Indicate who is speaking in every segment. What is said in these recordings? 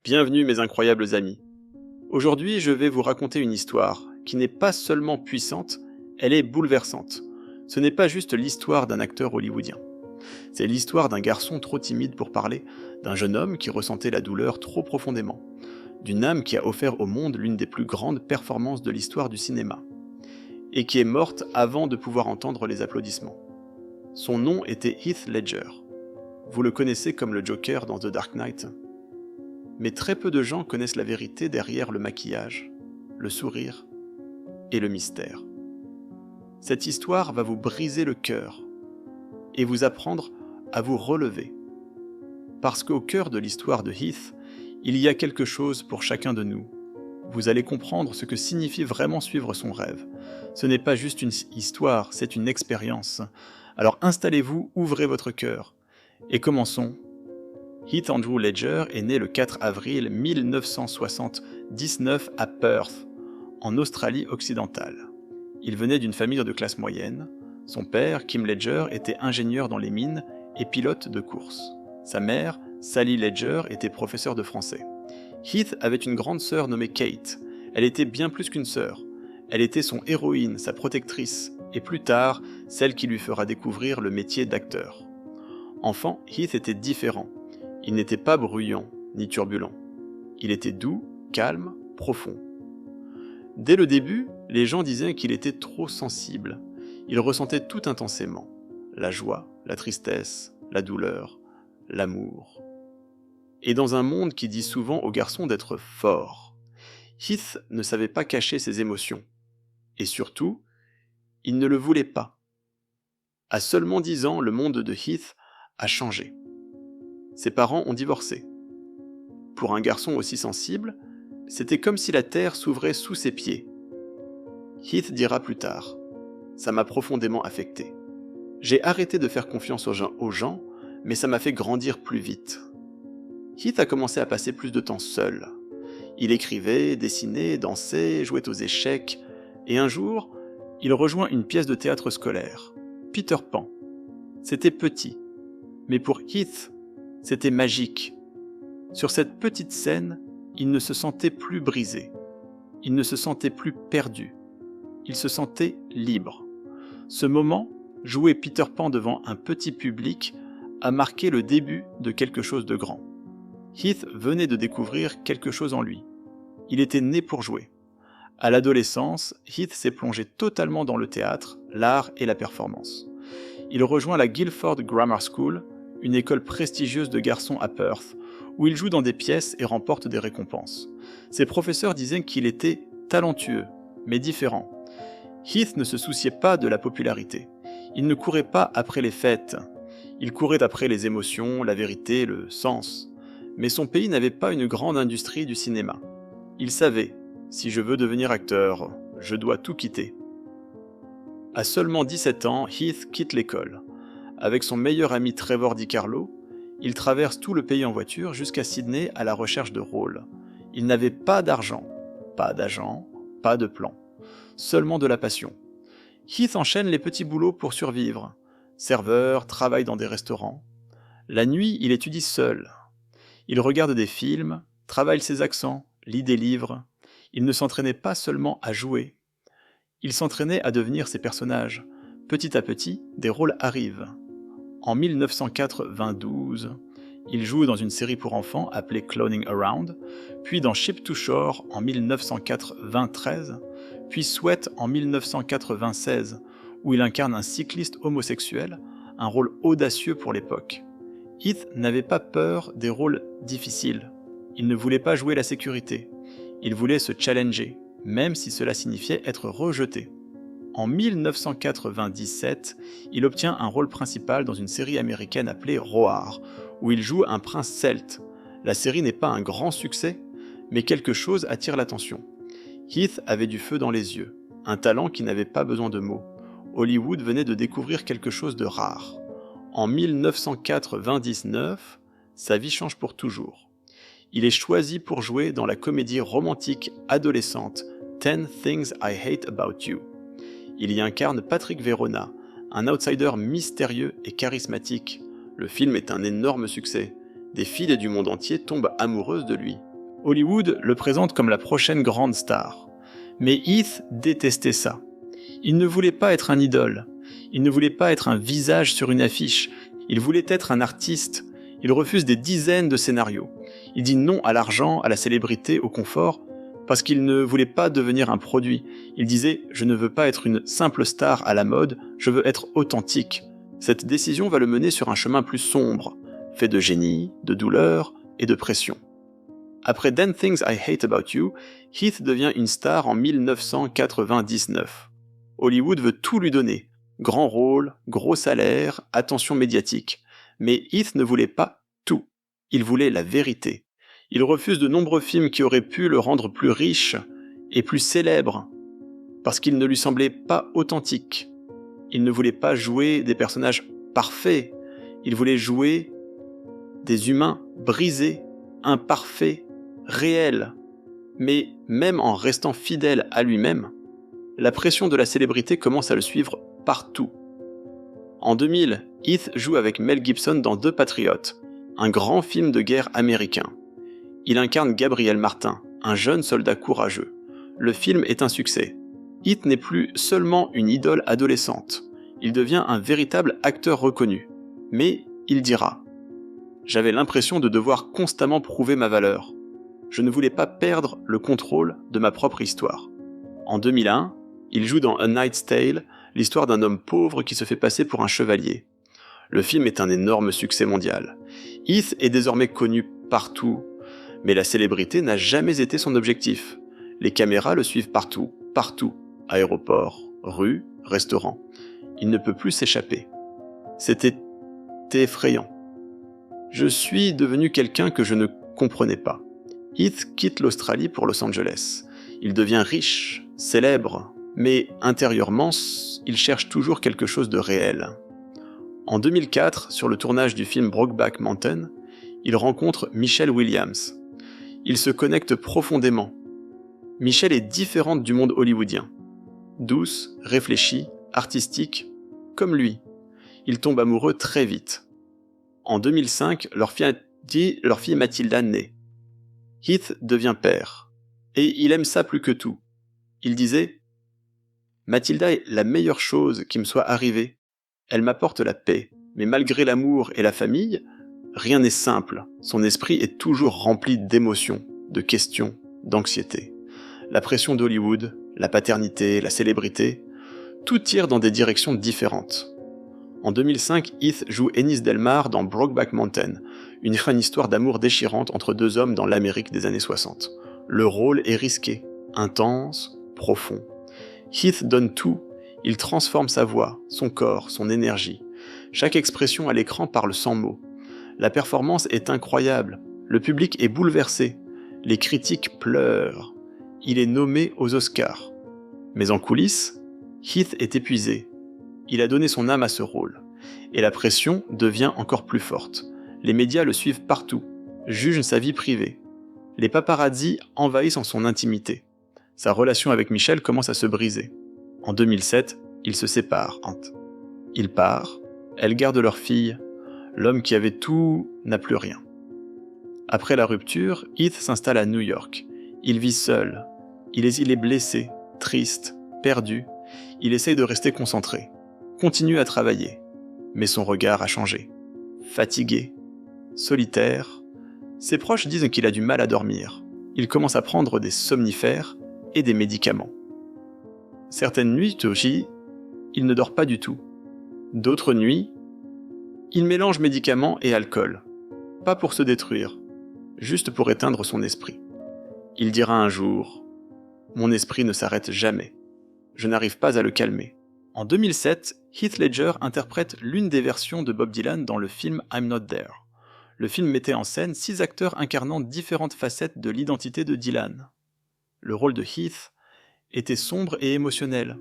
Speaker 1: Bienvenue mes incroyables amis. Aujourd'hui, je vais vous raconter une histoire qui n'est pas seulement puissante, elle est bouleversante. Ce n'est pas juste l'histoire d'un acteur hollywoodien. C'est l'histoire d'un garçon trop timide pour parler, d'un jeune homme qui ressentait la douleur trop profondément, d'une âme qui a offert au monde l'une des plus grandes performances de l'histoire du cinéma, et qui est morte avant de pouvoir entendre les applaudissements. Son nom était Heath Ledger. Vous le connaissez comme le Joker dans The Dark Knight. Mais très peu de gens connaissent la vérité derrière le maquillage, le sourire et le mystère. Cette histoire va vous briser le cœur et vous apprendre à vous relever. Parce qu'au cœur de l'histoire de Heath, il y a quelque chose pour chacun de nous. Vous allez comprendre ce que signifie vraiment suivre son rêve. Ce n'est pas juste une histoire, c'est une expérience. Alors installez-vous, ouvrez votre cœur et commençons. Heath Andrew Ledger est né le 4 avril 1979 à Perth, en Australie occidentale. Il venait d'une famille de classe moyenne. Son père, Kim Ledger, était ingénieur dans les mines et pilote de course. Sa mère, Sally Ledger, était professeure de français. Heath avait une grande sœur nommée Kate. Elle était bien plus qu'une sœur. Elle était son héroïne, sa protectrice, et plus tard, celle qui lui fera découvrir le métier d'acteur. Enfant, Heath était différent. Il n'était pas bruyant, ni turbulent. Il était doux, calme, profond. Dès le début, les gens disaient qu'il était trop sensible. Il ressentait tout intensément. La joie, la tristesse, la douleur, l'amour. Et dans un monde qui dit souvent aux garçons d'être forts, Heath ne savait pas cacher ses émotions. Et surtout, il ne le voulait pas. À seulement 10 ans, le monde de Heath a changé. Ses parents ont divorcé. Pour un garçon aussi sensible, c'était comme si la terre s'ouvrait sous ses pieds. Heath dira plus tard, « Ça m'a profondément affecté. J'ai arrêté de faire confiance aux gens, mais ça m'a fait grandir plus vite. » Heath a commencé à passer plus de temps seul. Il écrivait, dessinait, dansait, jouait aux échecs, et un jour, il rejoint une pièce de théâtre scolaire, Peter Pan. C'était petit, mais pour Heath, c'était magique. Sur cette petite scène, il ne se sentait plus brisé. Il ne se sentait plus perdu. Il se sentait libre. Ce moment, jouer Peter Pan devant un petit public, a marqué le début de quelque chose de grand. Heath venait de découvrir quelque chose en lui. Il était né pour jouer. À l'adolescence, Heath s'est plongé totalement dans le théâtre, l'art et la performance. Il rejoint la Guildford Grammar School, une école prestigieuse de garçons à Perth, où il joue dans des pièces et remporte des récompenses. Ses professeurs disaient qu'il était talentueux, mais différent. Heath ne se souciait pas de la popularité. Il ne courait pas après les fêtes. Il courait après les émotions, la vérité, le sens. Mais son pays n'avait pas une grande industrie du cinéma. Il savait, si je veux devenir acteur, je dois tout quitter. À seulement 17 ans, Heath quitte l'école. Avec son meilleur ami Trevor DiCarlo, il traverse tout le pays en voiture jusqu'à Sydney à la recherche de rôles. Il n'avait pas d'argent, pas d'agent, pas de plan, seulement de la passion. Heath enchaîne les petits boulots pour survivre. Serveur, travaille dans des restaurants. La nuit, il étudie seul. Il regarde des films, travaille ses accents, lit des livres. Il ne s'entraînait pas seulement à jouer. Il s'entraînait à devenir ses personnages. Petit à petit, des rôles arrivent. En 1992, il joue dans une série pour enfants appelée Cloning Around, puis dans Ship to Shore en 1993, puis Sweat en 1996, où il incarne un cycliste homosexuel, un rôle audacieux pour l'époque. Heath n'avait pas peur des rôles difficiles. Il ne voulait pas jouer la sécurité. Il voulait se challenger, même si cela signifiait être rejeté. En 1997, il obtient un rôle principal dans une série américaine appelée Roar, où il joue un prince celte. La série n'est pas un grand succès, mais quelque chose attire l'attention. Heath avait du feu dans les yeux, un talent qui n'avait pas besoin de mots. Hollywood venait de découvrir quelque chose de rare. En 1999, sa vie change pour toujours. Il est choisi pour jouer dans la comédie romantique adolescente 10 Things I Hate About You. Il y incarne Patrick Verona, un outsider mystérieux et charismatique. Le film est un énorme succès. Des filles du monde entier tombent amoureuses de lui. Hollywood le présente comme la prochaine grande star. Mais Heath détestait ça. Il ne voulait pas être un idole. Il ne voulait pas être un visage sur une affiche. Il voulait être un artiste. Il refuse des dizaines de scénarios. Il dit non à l'argent, à la célébrité, au confort, parce qu'il ne voulait pas devenir un produit. Il disait « Je ne veux pas être une simple star à la mode, je veux être authentique ». Cette décision va le mener sur un chemin plus sombre, fait de génie, de douleur et de pression. Après Then Things I Hate About You, Heath devient une star en 1999. Hollywood veut tout lui donner. Grand rôle, gros salaire, attention médiatique. Mais Heath ne voulait pas tout. Il voulait la vérité. Il refuse de nombreux films qui auraient pu le rendre plus riche et plus célèbre, parce qu'il ne lui semblait pas authentique. Il ne voulait pas jouer des personnages parfaits. Il voulait jouer des humains brisés, imparfaits, réels. Mais même en restant fidèle à lui-même, la pression de la célébrité commence à le suivre partout. En 2000, Heath joue avec Mel Gibson dans The Patriot, un grand film de guerre américain. Il incarne Gabriel Martin, un jeune soldat courageux. Le film est un succès. Heath n'est plus seulement une idole adolescente, il devient un véritable acteur reconnu. Mais il dira « J'avais l'impression de devoir constamment prouver ma valeur. Je ne voulais pas perdre le contrôle de ma propre histoire. » En 2001, il joue dans A Knight's Tale, l'histoire d'un homme pauvre qui se fait passer pour un chevalier. Le film est un énorme succès mondial. Heath est désormais connu partout, mais la célébrité n'a jamais été son objectif. Les caméras le suivent partout, partout. Aéroport, rue, restaurant. Il ne peut plus s'échapper. C'était effrayant. Je suis devenu quelqu'un que je ne comprenais pas. Heath quitte l'Australie pour Los Angeles. Il devient riche, célèbre, mais intérieurement, il cherche toujours quelque chose de réel. En 2004, sur le tournage du film Brokeback Mountain, il rencontre Michelle Williams. Ils se connectent profondément. Michelle est différente du monde hollywoodien. Douce, réfléchie, artistique, comme lui. Ils tombent amoureux très vite. En 2005, leur fille Mathilda naît. Heath devient père. Et il aime ça plus que tout. Il disait « Mathilda est la meilleure chose qui me soit arrivée. Elle m'apporte la paix, mais malgré l'amour et la famille, rien n'est simple. Son esprit est toujours rempli d'émotions, de questions, d'anxiété. La pression d'Hollywood, la paternité, la célébrité, tout tire dans des directions différentes. » En 2005, Heath joue Ennis Delmar dans Brokeback Mountain, une histoire d'amour déchirante entre deux hommes dans l'Amérique des années 60. Le rôle est risqué, intense, profond. Heath donne tout, il transforme sa voix, son corps, son énergie. Chaque expression à l'écran parle sans mots. La performance est incroyable, le public est bouleversé, les critiques pleurent. Il est nommé aux Oscars. Mais en coulisses, Heath est épuisé. Il a donné son âme à ce rôle. Et la pression devient encore plus forte. Les médias le suivent partout, jugent sa vie privée. Les paparazzis envahissent en son intimité. Sa relation avec Michelle commence à se briser. En 2007, ils se séparent. Il part, elle garde leur fille. L'homme qui avait tout n'a plus rien. Après la rupture, Heath s'installe à New York. Il vit seul. Il est blessé, triste, perdu. Il essaye de rester concentré. Continue à travailler. Mais son regard a changé. Fatigué, solitaire. Ses proches disent qu'il a du mal à dormir. Il commence à prendre des somnifères et des médicaments. Certaines nuits aussi, il ne dort pas du tout. D'autres nuits, il mélange médicaments et alcool. Pas pour se détruire, juste pour éteindre son esprit. Il dira un jour « Mon esprit ne s'arrête jamais. Je n'arrive pas à le calmer. » En 2007, Heath Ledger interprète l'une des versions de Bob Dylan dans le film I'm Not There. Le film mettait en scène 6 acteurs incarnant différentes facettes de l'identité de Dylan. Le rôle de Heath était sombre et émotionnel,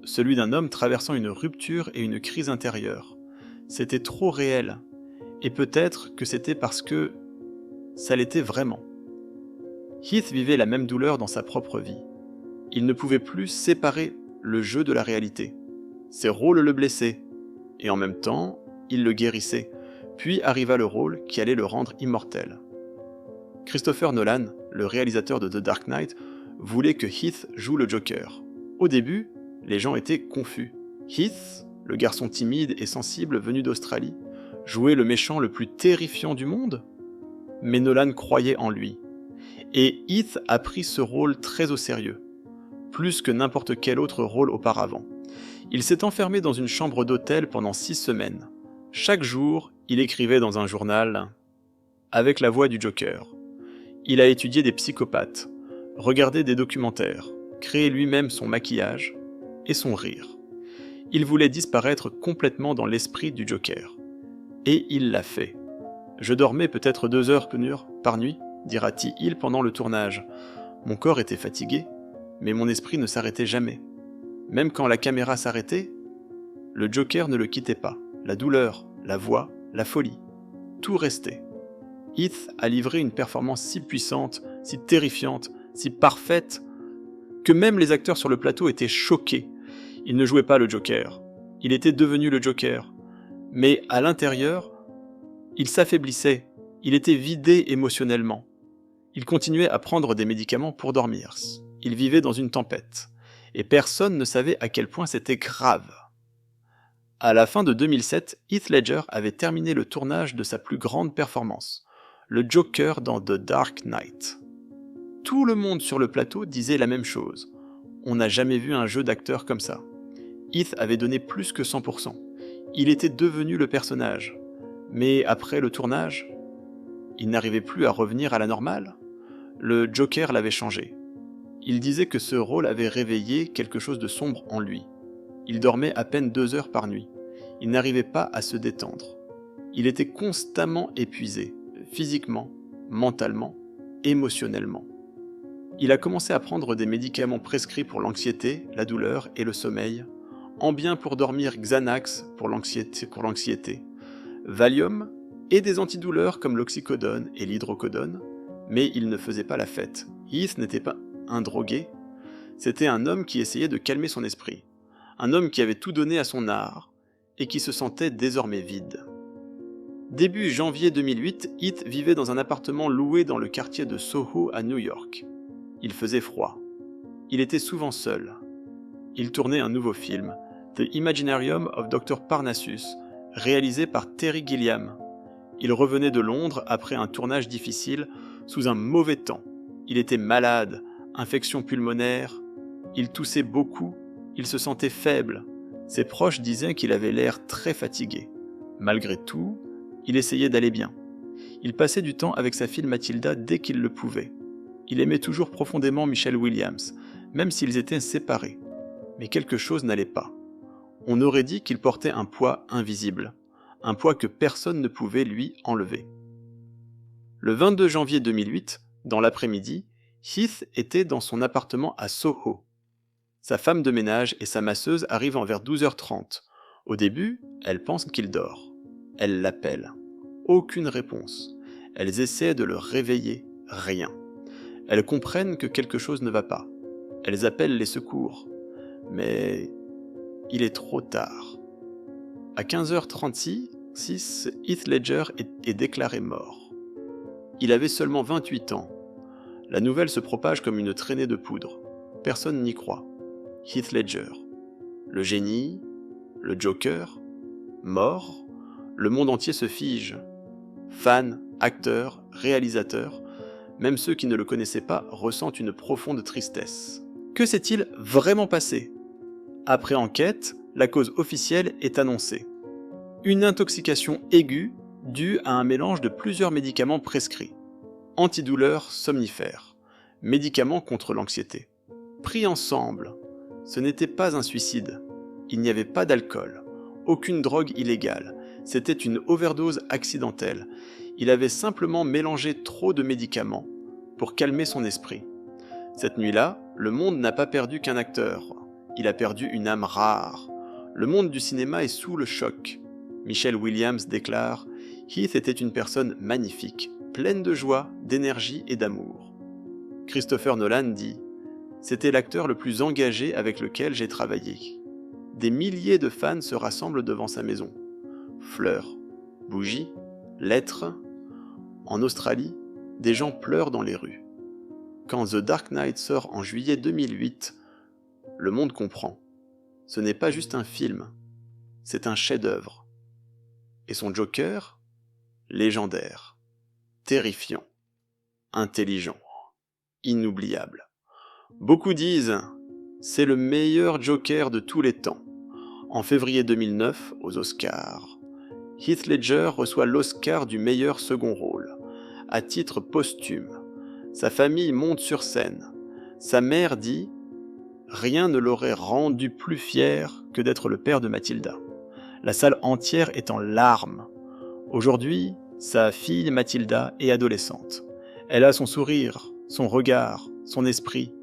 Speaker 1: celui d'un homme traversant une rupture et une crise intérieure. C'était trop réel, et peut-être que c'était parce que ça l'était vraiment. Heath vivait la même douleur dans sa propre vie. Il ne pouvait plus séparer le jeu de la réalité. Ses rôles le blessaient, et en même temps, il le guérissait, puis arriva le rôle qui allait le rendre immortel. Christopher Nolan, le réalisateur de The Dark Knight, voulait que Heath joue le Joker. Au début, les gens étaient confus. Heath, le garçon timide et sensible venu d'Australie, jouait le méchant le plus terrifiant du monde? Mais Nolan croyait en lui. Et Heath a pris ce rôle très au sérieux, plus que n'importe quel autre rôle auparavant. Il s'est enfermé dans une chambre d'hôtel pendant 6 semaines. Chaque jour, il écrivait dans un journal avec la voix du Joker. Il a étudié des psychopathes, regardé des documentaires, créé lui-même son maquillage et son rire. Il voulait disparaître complètement dans l'esprit du Joker. Et il l'a fait. Je dormais peut-être 2 heures par nuit, dira T. Hill pendant le tournage. Mon corps était fatigué, mais mon esprit ne s'arrêtait jamais. Même quand la caméra s'arrêtait, le Joker ne le quittait pas. La douleur, la voix, la folie, tout restait. Heath a livré une performance si puissante, si terrifiante, si parfaite, que même les acteurs sur le plateau étaient choqués. Il ne jouait pas le Joker, il était devenu le Joker. Mais à l'intérieur, il s'affaiblissait, il était vidé émotionnellement. Il continuait à prendre des médicaments pour dormir. Il vivait dans une tempête. Et personne ne savait à quel point c'était grave. À la fin de 2007, Heath Ledger avait terminé le tournage de sa plus grande performance, le Joker dans The Dark Knight. Tout le monde sur le plateau disait la même chose. On n'a jamais vu un jeu d'acteur comme ça. Heath avait donné plus que 100%. Il était devenu le personnage. Mais après le tournage, il n'arrivait plus à revenir à la normale. Le Joker l'avait changé. Il disait que ce rôle avait réveillé quelque chose de sombre en lui. Il dormait à peine 2 heures par nuit. Il n'arrivait pas à se détendre. Il était constamment épuisé, physiquement, mentalement, émotionnellement. Il a commencé à prendre des médicaments prescrits pour l'anxiété, la douleur et le sommeil, Ambien pour dormir, Xanax pour l'anxiété, Valium et des antidouleurs comme l'oxycodone et l'hydrocodone, mais il ne faisait pas la fête. Heath n'était pas un drogué, c'était un homme qui essayait de calmer son esprit, un homme qui avait tout donné à son art et qui se sentait désormais vide. Début janvier 2008, Heath vivait dans un appartement loué dans le quartier de Soho à New York. Il faisait froid. Il était souvent seul. Il tournait un nouveau film, The Imaginarium of Dr. Parnassus, réalisé par Terry Gilliam. Il revenait de Londres après un tournage difficile, sous un mauvais temps. Il était malade, infection pulmonaire, il toussait beaucoup, il se sentait faible. Ses proches disaient qu'il avait l'air très fatigué. Malgré tout, il essayait d'aller bien. Il passait du temps avec sa fille Mathilda dès qu'il le pouvait. Il aimait toujours profondément Michelle Williams, même s'ils étaient séparés. Mais quelque chose n'allait pas. On aurait dit qu'il portait un poids invisible, un poids que personne ne pouvait lui enlever. Le 22 janvier 2008, dans l'après-midi, Heath était dans son appartement à Soho. Sa femme de ménage et sa masseuse arrivent vers 12h30. Au début, elle pense qu'il dort. Elle l'appelle. Aucune réponse. Elles essaient de le réveiller. Rien. Elles comprennent que quelque chose ne va pas. Elles appellent les secours. Mais il est trop tard. À 15h36, Heath Ledger est déclaré mort. Il avait seulement 28 ans. La nouvelle se propage comme une traînée de poudre. Personne n'y croit. Heath Ledger. Le génie, le Joker, mort, le monde entier se fige. Fans, acteurs, réalisateurs, même ceux qui ne le connaissaient pas ressentent une profonde tristesse. Que s'est-il vraiment passé ? Après enquête, la cause officielle est annoncée. Une intoxication aiguë due à un mélange de plusieurs médicaments prescrits. Antidouleurs somnifères, médicaments contre l'anxiété. Pris ensemble, ce n'était pas un suicide. Il n'y avait pas d'alcool, aucune drogue illégale. C'était une overdose accidentelle. Il avait simplement mélangé trop de médicaments pour calmer son esprit. Cette nuit-là, le monde n'a pas perdu qu'un acteur. Il a perdu une âme rare. Le monde du cinéma est sous le choc. Michelle Williams déclare « Heath était une personne magnifique, pleine de joie, d'énergie et d'amour. » Christopher Nolan dit « C'était l'acteur le plus engagé avec lequel j'ai travaillé. Des milliers de fans se rassemblent devant sa maison. Fleurs, bougies, lettres. En Australie, des gens pleurent dans les rues. Quand The Dark Knight sort en juillet 2008, le monde comprend. Ce n'est pas juste un film, c'est un chef-d'œuvre. Et son Joker, légendaire, terrifiant, intelligent, inoubliable. Beaucoup disent, c'est le meilleur Joker de tous les temps. En février 2009, aux Oscars, Heath Ledger reçoit l'Oscar du meilleur second rôle, à titre posthume. Sa famille monte sur scène. Sa mère dit « Rien ne l'aurait rendu plus fier que d'être le père de Mathilda ». La salle entière est en larmes. Aujourd'hui, sa fille Mathilda est adolescente. Elle a son sourire, son regard, son esprit.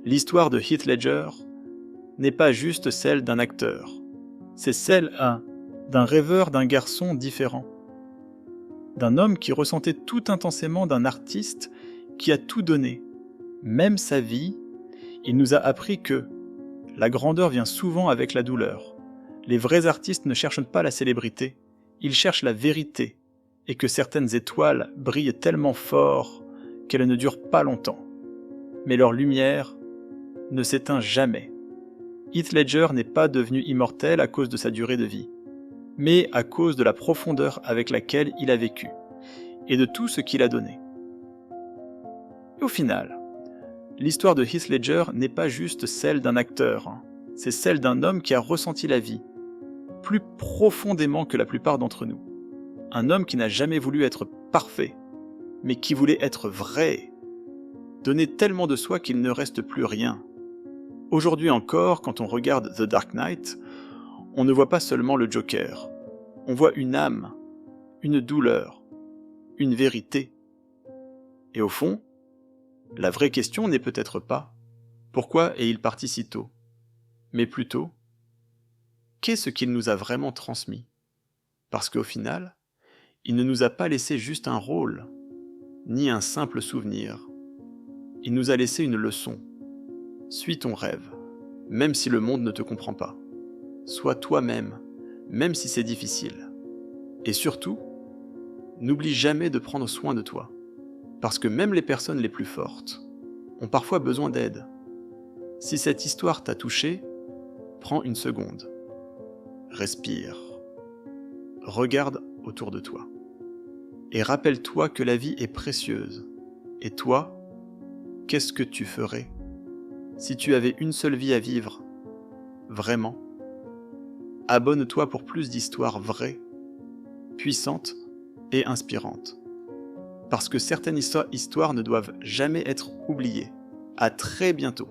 Speaker 1: L'histoire de Heath Ledger n'est pas juste celle d'un acteur. C'est celle d'un rêveur d'un garçon différent. D'un homme qui ressentait tout intensément d'un artiste qui a tout donné. Même sa vie, il nous a appris que la grandeur vient souvent avec la douleur. Les vrais artistes ne cherchent pas la célébrité, ils cherchent la vérité, et que certaines étoiles brillent tellement fort qu'elles ne durent pas longtemps. Mais leur lumière ne s'éteint jamais. Heath Ledger n'est pas devenu immortel à cause de sa durée de vie, mais à cause de la profondeur avec laquelle il a vécu, et de tout ce qu'il a donné. Et au final, l'histoire de Heath Ledger n'est pas juste celle d'un acteur, c'est celle d'un homme qui a ressenti la vie, plus profondément que la plupart d'entre nous. Un homme qui n'a jamais voulu être parfait, mais qui voulait être vrai, donner tellement de soi qu'il ne reste plus rien. Aujourd'hui encore, quand on regarde The Dark Knight, on ne voit pas seulement le Joker, on voit une âme, une douleur, une vérité. Et au fond, la vraie question n'est peut-être pas « Pourquoi est-il parti si tôt ?», mais plutôt « Qu'est-ce qu'il nous a vraiment transmis ?» Parce qu'au final, il ne nous a pas laissé juste un rôle, ni un simple souvenir. Il nous a laissé une leçon. Suis ton rêve, même si le monde ne te comprend pas. Sois toi-même, même si c'est difficile. Et surtout, n'oublie jamais de prendre soin de toi. Parce que même les personnes les plus fortes ont parfois besoin d'aide. Si cette histoire t'a touché, prends une seconde. Respire. Regarde autour de toi. Et rappelle-toi que la vie est précieuse. Et toi, qu'est-ce que tu ferais si tu avais une seule vie à vivre? Vraiment. Abonne-toi pour plus d'histoires vraies, puissantes et inspirantes. Parce que certaines histoires ne doivent jamais être oubliées. À très bientôt.